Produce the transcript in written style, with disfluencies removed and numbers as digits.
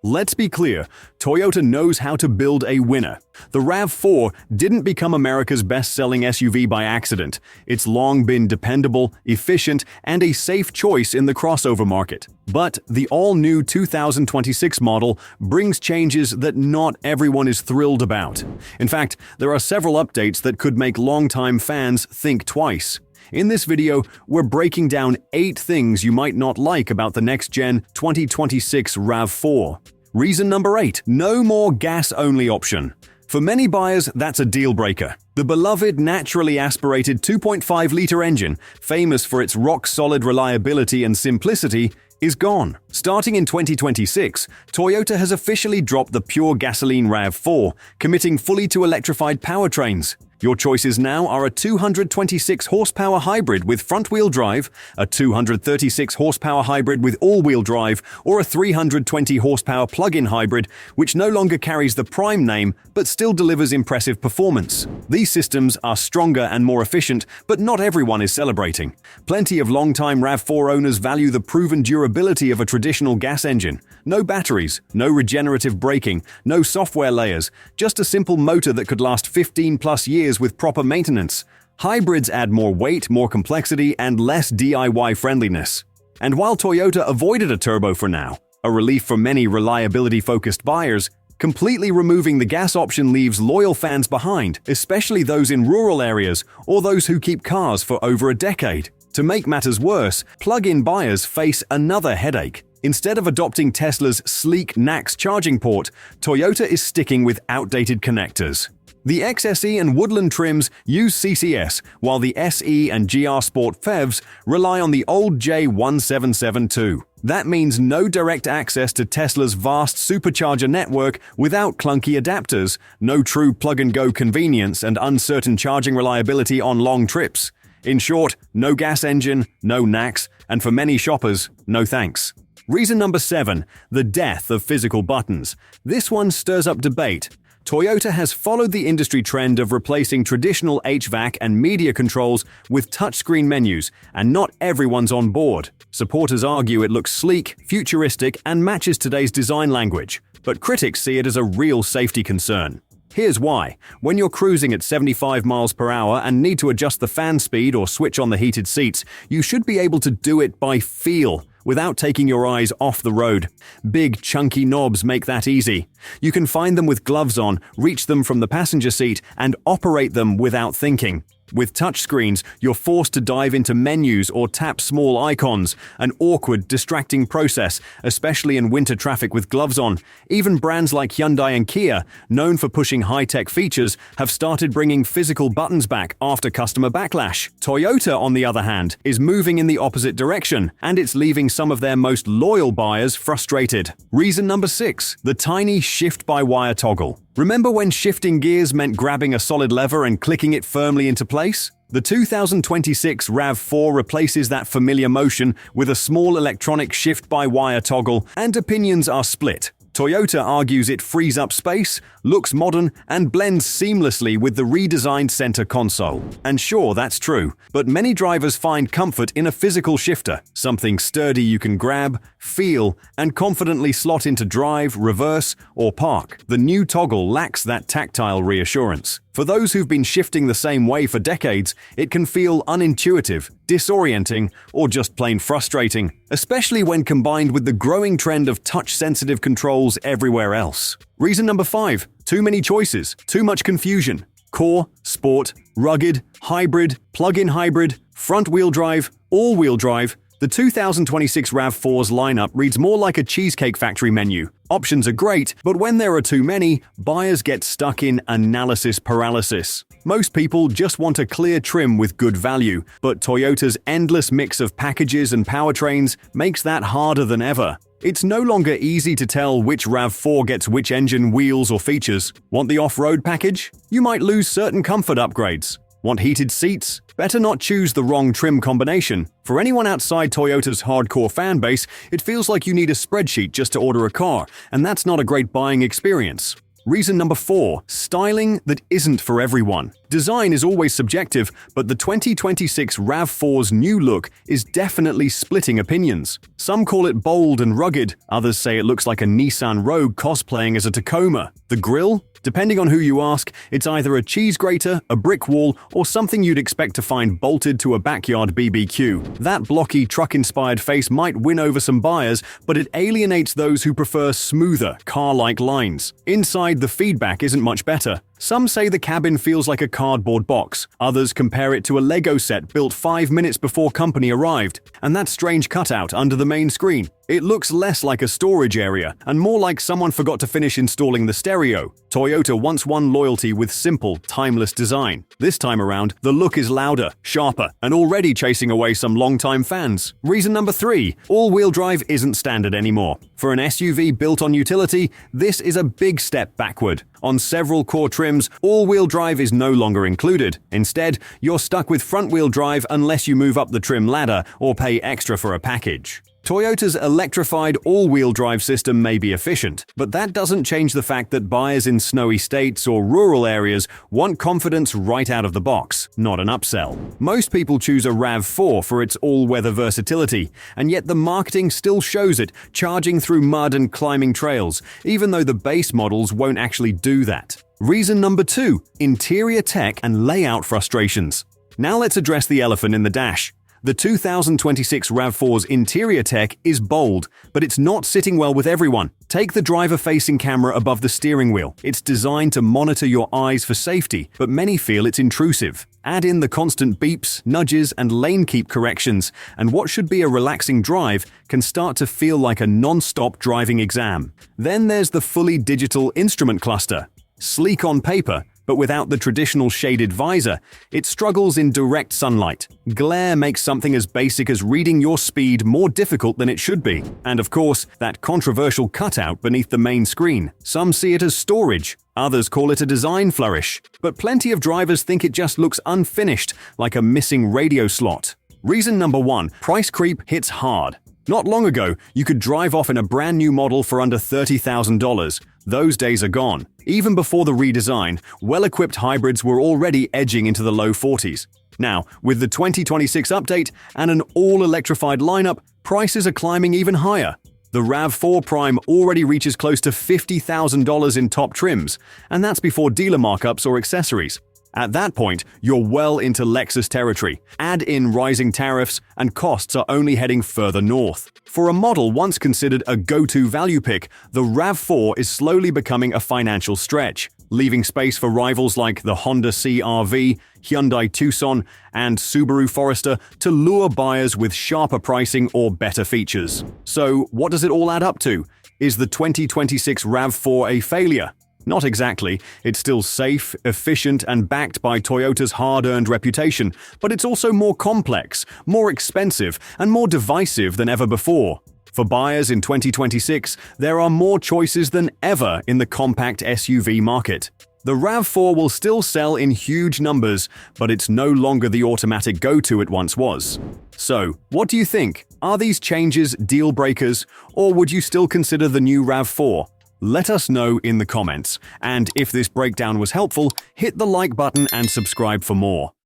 Let's be clear, Toyota knows how to build a winner. The RAV4 didn't become America's best-selling SUV by accident. It's long been dependable, efficient, and a safe choice in the crossover market. But the all-new 2026 model brings changes that not everyone is thrilled about. In fact, there are several updates that could make longtime fans think twice. In this video, we're breaking down 8 things you might not like about the next-gen 2026 RAV4. Reason number 8, no more gas-only option. For many buyers, that's a deal-breaker. The beloved naturally aspirated 2.5-liter engine, famous for its rock-solid reliability and simplicity, is gone. Starting in 2026, Toyota has officially dropped the pure gasoline RAV4, committing fully to electrified powertrains. Your choices now are a 226 horsepower hybrid with front-wheel drive, a 236 horsepower hybrid with all-wheel drive, or a 320 horsepower plug-in hybrid, which no longer carries the Prime name but still delivers impressive performance. These systems are stronger and more efficient, but not everyone is celebrating. Plenty of long-time RAV4 owners value the proven durability of a traditional gas engine. No batteries, no regenerative braking, no software layers, just a simple motor that could last 15+ years with proper maintenance. Hybrids add more weight, more complexity, and less DIY friendliness. And while Toyota avoided a turbo for now, a relief for many reliability-focused buyers, completely removing the gas option leaves loyal fans behind, especially those in rural areas or those who keep cars for over a decade. To make matters worse, plug-in buyers face another headache. Instead of adopting Tesla's sleek NACS charging port, Toyota is sticking with outdated connectors. The XSE and Woodland trims use CCS, while the SE and GR Sport PHEVs rely on the old J1772. That means no direct access to Tesla's vast supercharger network without clunky adapters, no true plug-and-go convenience, and uncertain charging reliability on long trips. In short, no gas engine, no NACS, and for many shoppers, no thanks. Reason number 7, the death of physical buttons. This one stirs up debate. Toyota has followed the industry trend of replacing traditional HVAC and media controls with touchscreen menus, and not everyone's on board. Supporters argue it looks sleek, futuristic, and matches today's design language, but critics see it as a real safety concern. Here's why. When you're cruising at 75 miles per hour and need to adjust the fan speed or switch on the heated seats, you should be able to do it by feel, without taking your eyes off the road. Big, chunky knobs make that easy. You can find them with gloves on, reach them from the passenger seat, and operate them without thinking. With touchscreens, you're forced to dive into menus or tap small icons, an awkward, distracting process, especially in winter traffic with gloves on. Even brands like Hyundai and Kia, known for pushing high-tech features, have started bringing physical buttons back after customer backlash. Toyota, on the other hand, is moving in the opposite direction, and it's leaving some of their most loyal buyers frustrated. Reason number 6, the tiny shift-by-wire toggle. Remember when shifting gears meant grabbing a solid lever and clicking it firmly into place? The 2026 RAV4 replaces that familiar motion with a small electronic shift-by-wire toggle, and opinions are split. Toyota argues it frees up space, looks modern, and blends seamlessly with the redesigned center console. And sure, that's true, but many drivers find comfort in a physical shifter, something sturdy you can grab, feel, and confidently slot into drive, reverse, or park. The new toggle lacks that tactile reassurance. For those who've been shifting the same way for decades, it can feel unintuitive, disorienting, or just plain frustrating, especially when combined with the growing trend of touch-sensitive controls everywhere else. Reason number 5, too many choices, too much confusion. Core, sport, rugged, hybrid, plug-in hybrid, front-wheel drive, all-wheel drive. The 2026 RAV4's lineup reads more like a Cheesecake Factory menu. Options are great, but when there are too many, buyers get stuck in analysis paralysis. Most people just want a clear trim with good value, but Toyota's endless mix of packages and powertrains makes that harder than ever. It's no longer easy to tell which RAV4 gets which engine, wheels, or features. Want the off-road package? You might lose certain comfort upgrades. Want heated seats? Better not choose the wrong trim combination. For anyone outside Toyota's hardcore fan base, it feels like you need a spreadsheet just to order a car, and that's not a great buying experience. Reason number 4, styling that isn't for everyone. Design is always subjective, but the 2026 RAV4's new look is definitely splitting opinions. Some call it bold and rugged, others say it looks like a Nissan Rogue cosplaying as a Tacoma. The grille? Depending on who you ask, it's either a cheese grater, a brick wall, or something you'd expect to find bolted to a backyard BBQ. That blocky, truck-inspired face might win over some buyers, but it alienates those who prefer smoother, car-like lines. Inside, the feedback isn't much better. Some say the cabin feels like a cardboard box. Others compare it to a Lego set built 5 minutes before company arrived. And that strange cutout under the main screen. It looks less like a storage area and more like someone forgot to finish installing the stereo. Toyota once won loyalty with simple, timeless design. This time around, the look is louder, sharper, and already chasing away some longtime fans. Reason number 3. All-wheel drive isn't standard anymore. For an SUV built on utility, this is a big step backward. On several core trims, all-wheel drive is no longer included. Instead, you're stuck with front-wheel drive unless you move up the trim ladder or pay extra for a package. Toyota's electrified all-wheel drive system may be efficient, but that doesn't change the fact that buyers in snowy states or rural areas want confidence right out of the box, not an upsell. Most people choose a RAV4 for its all-weather versatility, and yet the marketing still shows it charging through mud and climbing trails, even though the base models won't actually do that. Reason number 2. Interior tech and layout frustrations. Now let's address the elephant in the dash. The 2026 RAV4's interior tech is bold, but it's not sitting well with everyone. Take the driver-facing camera above the steering wheel. It's designed to monitor your eyes for safety, but many feel it's intrusive. Add in the constant beeps, nudges, and lane keep corrections, and what should be a relaxing drive can start to feel like a non-stop driving exam. Then there's the fully digital instrument cluster. Sleek on paper, but without the traditional shaded visor, it struggles in direct sunlight. Glare makes something as basic as reading your speed more difficult than it should be. And of course, that controversial cutout beneath the main screen. Some see it as storage, others call it a design flourish. But plenty of drivers think it just looks unfinished, like a missing radio slot. Reason number 1, price creep hits hard. Not long ago, you could drive off in a brand new model for under $30,000. Those days are gone. Even before the redesign, well-equipped hybrids were already edging into the low 40s. Now, with the 2026 update and an all-electrified lineup, prices are climbing even higher. The RAV4 Prime already reaches close to $50,000 in top trims, and that's before dealer markups or accessories. At that point, you're well into Lexus territory. Add in rising tariffs, and costs are only heading further north. For a model once considered a go-to value pick, the RAV4 is slowly becoming a financial stretch, leaving space for rivals like the Honda CR-V, Hyundai Tucson, and Subaru Forester to lure buyers with sharper pricing or better features. So, what does it all add up to? Is the 2026 RAV4 a failure? Not exactly. It's still safe, efficient, and backed by Toyota's hard-earned reputation, but it's also more complex, more expensive, and more divisive than ever before. For buyers in 2026, there are more choices than ever in the compact SUV market. The RAV4 will still sell in huge numbers, but it's no longer the automatic go-to it once was. So, what do you think? Are these changes deal breakers, or would you still consider the new RAV4? Let us know in the comments, and if this breakdown was helpful, hit the like button and subscribe for more.